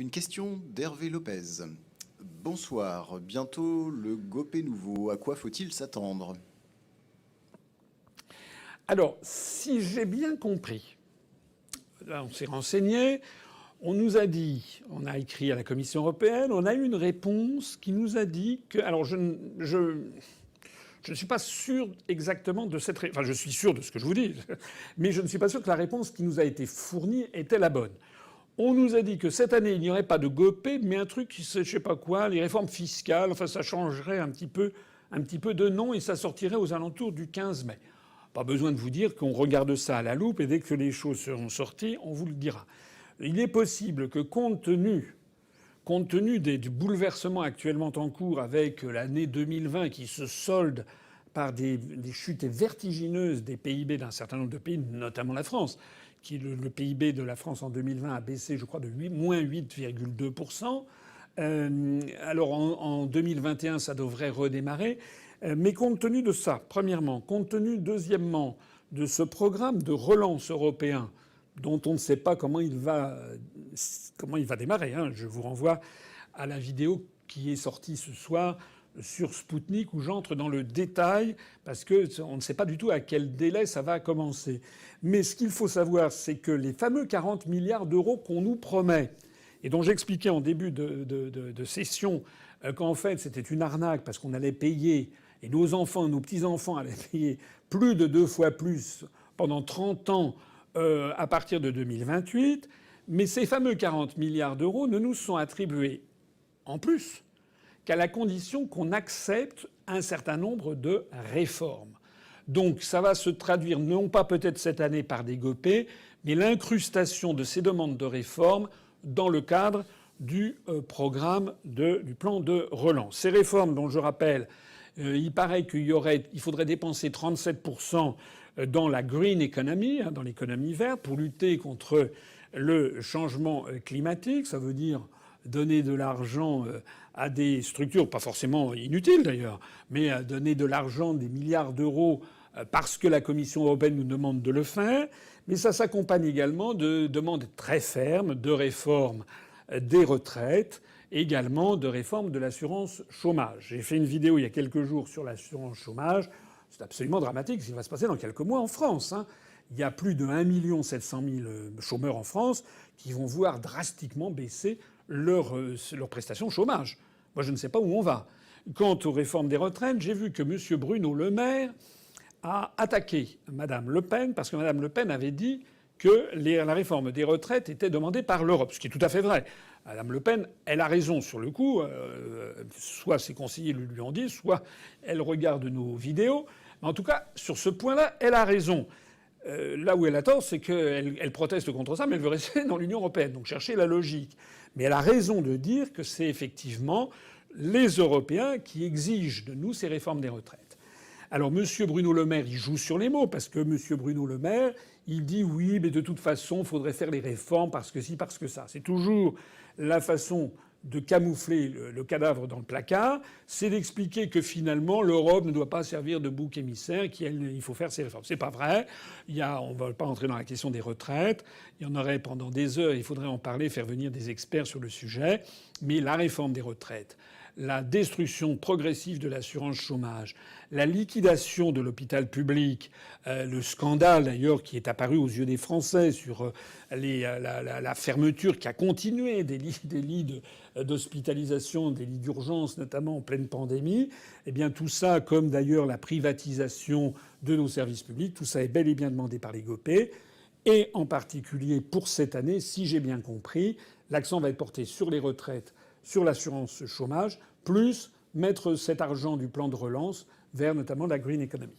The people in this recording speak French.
Une question d'Hervé Lopez. Bonsoir, bientôt le GOPÉ nouveau. À quoi faut-il s'attendre? Alors, si j'ai bien compris, là on s'est renseigné, on nous a dit, on a écrit à la Commission européenne, on a eu une réponse qui nous a dit que... Alors je ne suis pas sûr exactement de cette... Enfin, je suis sûr de ce que je vous dis, mais je ne suis pas sûr que la réponse qui nous a été fournie était la bonne. On nous a dit que cette année, il n'y aurait pas de GOPÉ, mais un truc, je sais pas quoi, les réformes fiscales, enfin ça changerait un petit peu de nom et ça sortirait aux alentours du 15 mai. Pas besoin de vous dire qu'on regarde ça à la loupe et dès que les choses seront sorties, on vous le dira. Il est possible que compte tenu du bouleversement actuellement en cours avec l'année 2020 qui se solde par des chutes vertigineuses des PIB d'un certain nombre de pays, notamment la France, le PIB de la France en 2020 a baissé, je crois, de moins 8,2%. Alors en 2021, ça devrait redémarrer. Mais compte tenu de ça, premièrement, compte tenu, deuxièmement, de ce programme de relance européen dont on ne sait pas comment il va démarrer, hein. Je vous renvoie à la vidéo qui est sortie ce soir sur Spoutnik où j'entre dans le détail parce que on ne sait pas du tout à quel délai ça va commencer. Mais ce qu'il faut savoir, c'est que les fameux 40 milliards d'euros qu'on nous promet et dont j'expliquais en début de session qu'en fait c'était une arnaque parce qu'on allait payer et nos enfants, nos petits-enfants allaient payer plus de 2 fois plus pendant 30 ans à partir de 2028. Mais ces fameux 40 milliards d'euros ne nous sont attribués en plus qu'à la condition qu'on accepte un certain nombre de réformes. Donc ça va se traduire non pas peut-être cette année par des GOPÉ, mais l'incrustation de ces demandes de réformes dans le cadre du programme du plan de relance. Ces réformes dont je rappelle, il paraît il faudrait dépenser 37% dans la green economy, dans l'économie verte, pour lutter contre le changement climatique. Ça veut dire donner de l'argent à des structures, pas forcément inutiles d'ailleurs, mais donner de l'argent, des milliards d'euros, parce que la Commission européenne nous demande de le faire. Mais ça s'accompagne également de demandes très fermes de réforme des retraites, également de réforme de l'assurance chômage. J'ai fait une vidéo il y a quelques jours sur l'assurance chômage. C'est absolument dramatique ce qui va se passer dans quelques mois en France, hein. Il y a plus de 1 700 000 chômeurs en France qui vont voir drastiquement baisser leurs prestations chômage. Moi, je ne sais pas où on va. Quant aux réformes des retraites, j'ai vu que M. Bruno Le Maire a attaqué Mme Le Pen parce que Mme Le Pen avait dit que la réforme des retraites était demandée par l'Europe, ce qui est tout à fait vrai. Mme Le Pen, elle a raison sur le coup. Soit ses conseillers lui ont dit, soit elle regarde nos vidéos. Mais en tout cas, sur ce point-là, elle a raison. Là où elle a tort, c'est qu'elle proteste contre ça, mais elle veut rester dans l'Union européenne. Donc chercher la logique. Mais elle a raison de dire que c'est effectivement les Européens qui exigent de nous ces réformes des retraites. Alors M. Bruno Le Maire, il joue sur les mots, parce que M. Bruno Le Maire, il dit oui, mais de toute façon, il faudrait faire les réformes parce que ci, parce que ça. C'est toujours la façon de camoufler le cadavre dans le placard, c'est d'expliquer que finalement l'Europe ne doit pas servir de bouc émissaire, qu'il faut faire ses réformes. C'est pas vrai. On va pas entrer dans la question des retraites. Il y en aurait pendant des heures. Il faudrait en parler, faire venir des experts sur le sujet. Mais la réforme des retraites, la destruction progressive de l'assurance chômage, la liquidation de l'hôpital public, le scandale d'ailleurs qui est apparu aux yeux des Français sur la fermeture qui a continué des lits d'hospitalisation, des lits d'urgence, notamment en pleine pandémie, eh bien tout ça, comme d'ailleurs la privatisation de nos services publics, tout ça est bel et bien demandé par les GOPÉ. Et en particulier pour cette année, si j'ai bien compris, l'accent va être porté sur les retraites, sur l'assurance chômage, plus mettre cet argent du plan de relance vers notamment la green economy.